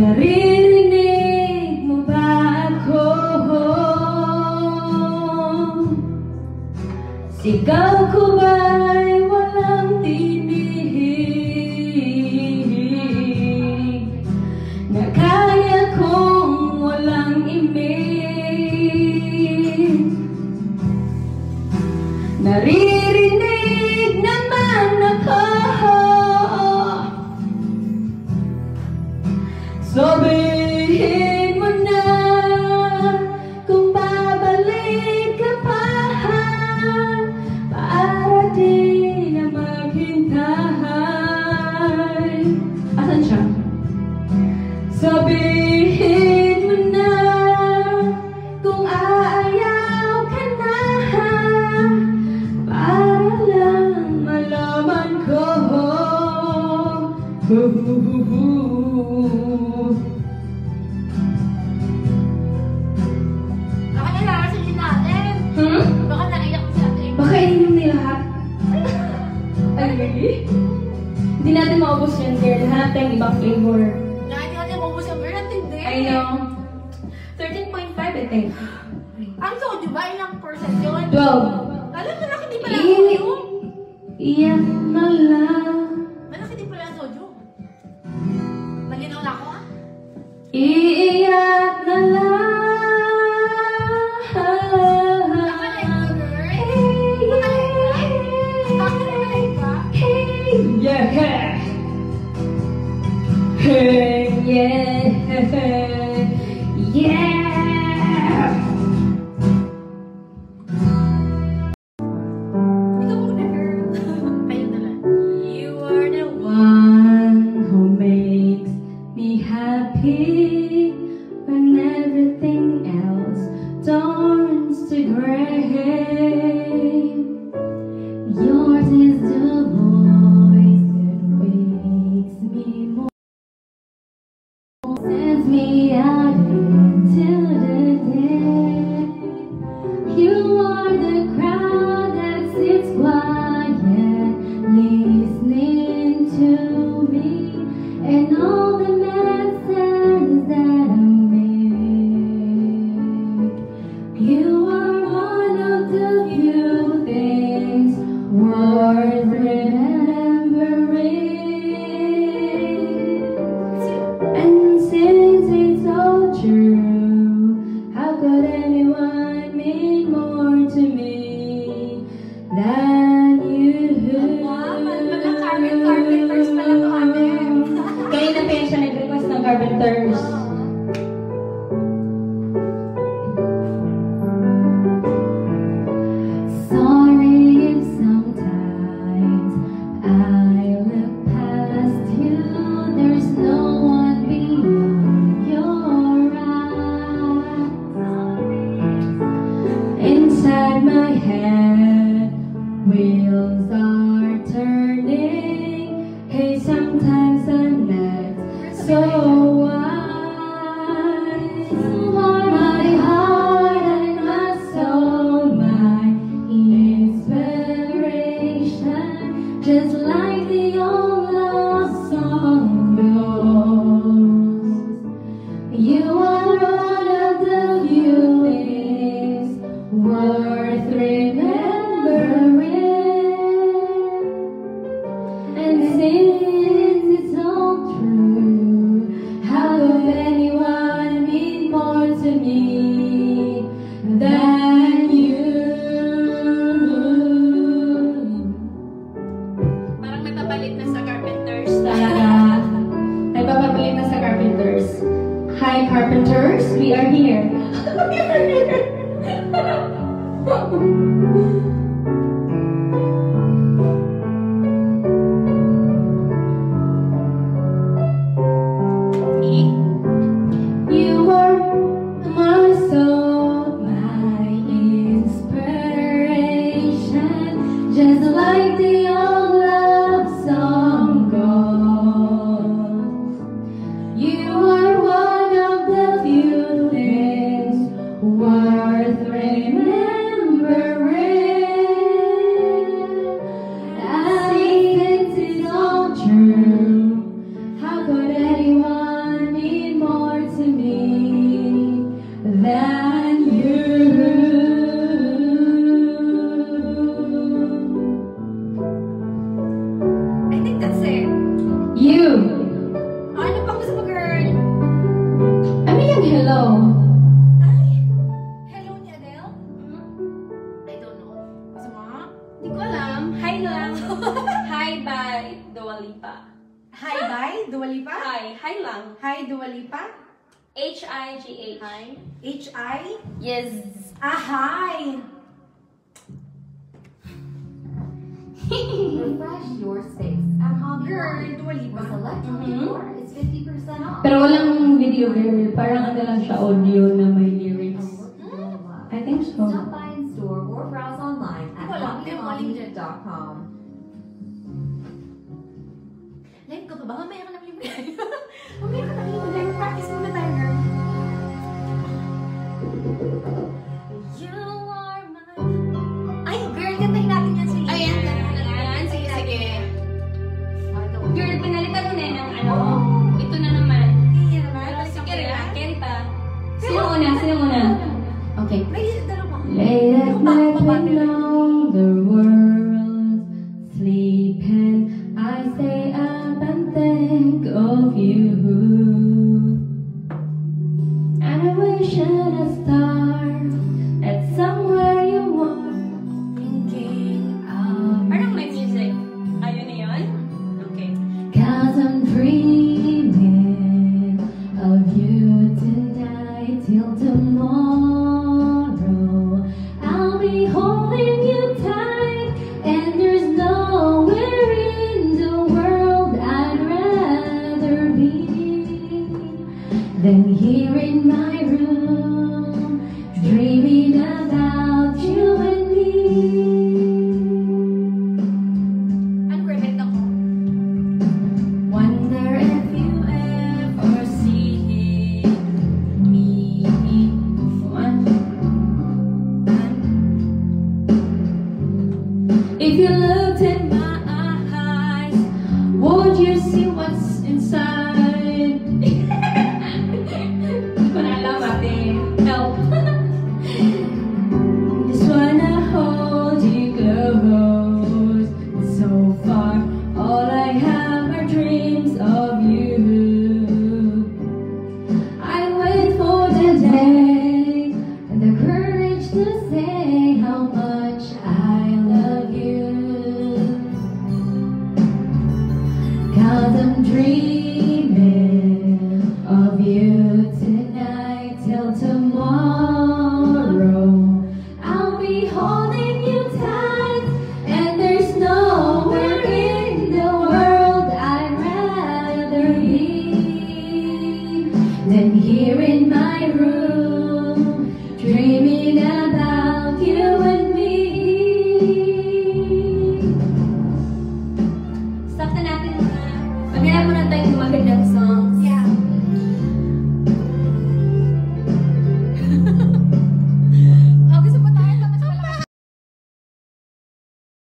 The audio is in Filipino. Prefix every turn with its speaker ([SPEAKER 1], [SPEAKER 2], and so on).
[SPEAKER 1] Naririnig mo ba ako? Sigaw ko ba'y walang tinig? Na kaya kong walang imig? Naririnig naman ako. Sabihin mo na kung babalik ka pa, para di na maghintay. Asan siya? Sabihin mo na kung aayaw ka na, para lang malaman ko.
[SPEAKER 2] Baka naiyak si ate.
[SPEAKER 1] Baka inom nila lahat. Ay, really? Hindi natin maubos yan, girl. Hanap tayong ibang flavor.
[SPEAKER 2] Hindi natin maubos yung girl. Hindi.
[SPEAKER 1] I know. 13.5, I think.
[SPEAKER 2] Ang soju ba? Ilang percent yun?
[SPEAKER 1] 12.
[SPEAKER 2] Alam mo, malaki di pala ang soju.
[SPEAKER 1] Iyan na lang.
[SPEAKER 2] Malaki di pala ang soju. Malinaw na ako, ah?
[SPEAKER 1] Iiyak na lang. Yeah. Yeah. Yeah.
[SPEAKER 2] Ikaw muna, girl. Kayo na lang.
[SPEAKER 1] You are the one who makes me happy when everything else turns to gray. Yours is the voice that wakes me more, sends me out into the day. You are the crowd that sits quiet, listening to me and all the messes that I make. You are one of the few things worth remembering. And since it's all true, how could anyone mean more to me than you?
[SPEAKER 2] Carpenters pala to, ate.
[SPEAKER 1] Kanina pa yan siya nag-request ng Carpenters. Sorry if sometimes I look past you. There's no one beyond your eyes. Inside my head, wheels are turning. Hey, sometimes I'm not so wise. You are my heart and my soul, my inspiration, just like the old love song goes. You are one of the few things worth remembering. And since it's all true, how could anyone mean more to me than you?
[SPEAKER 2] Parang nagpapalit na sa Carpenters.
[SPEAKER 1] Talaga. Nagpapabalik na sa Carpenters. Hi, Carpenters. We are here. We are here. You are my soul, my inspiration, just like the old love song goes. You are one of the few things worth remembering. Since it's all true, how could anyone mean Hi lang. Hi, bye, Dua Lipa.
[SPEAKER 2] Hi, bye, Dua Lipa.
[SPEAKER 1] Hi lang.
[SPEAKER 2] Hi, Dua Lipa.
[SPEAKER 1] H-I-G-H.
[SPEAKER 2] H-I?
[SPEAKER 1] Yes.
[SPEAKER 2] Ah, hi.
[SPEAKER 3] Refresh your space at Hobby
[SPEAKER 2] Girl,
[SPEAKER 3] Lobby.
[SPEAKER 2] Dua Lipa.
[SPEAKER 3] With electrical decor, it's 50% off.
[SPEAKER 1] Pero walang video girl. Parang ano lang siya, audio na may lyrics. I think so.
[SPEAKER 3] Stop by in store or browse online at
[SPEAKER 2] Wala, hindi mo aling dyan.
[SPEAKER 3] hobbylobby.com.
[SPEAKER 2] Live ka pa ba? Mamaya ka na libre. Mamaya ka na libre. Practice muna tayo, girl. You are my... Ay, girl, kantahin natin yan si Lina.
[SPEAKER 1] Ayan, ayan. Sige, sige. Girl, pinalitan mo na yan ng ano. Ito na naman.
[SPEAKER 2] Hindi naman.
[SPEAKER 1] Sige, carry pa. Sino una? Sino una? Okay.
[SPEAKER 2] May dalawa.
[SPEAKER 1] Late at night when all the world's sleeping, I stay up and think of you. And I wish on a star that somewhere you are thinking of me. Parang may music. Ayun na yun? Okay. 'Cause I'm dreaming of you tonight till tomorrow. I'll be holding you tight, and there's nowhere in the world I'd rather be than here in my room, dreaming about you and me.
[SPEAKER 2] Ano, girl, ako?
[SPEAKER 1] Wonder if you ever see me. If you looked in my eyes, would you see what's inside? Hindi ko na alam, ate. Help. Just wanna hold you close. So far, all I have are dreams of you. I wait for the day and the courage to say how much I love you. 'Cause I'm dreaming of you tonight till tomorrow. I'll be holding you tight, and there's nowhere in the world I'd rather be than here in my room, dreaming about you and me. Stop na natin muna. Maghanap muna tayo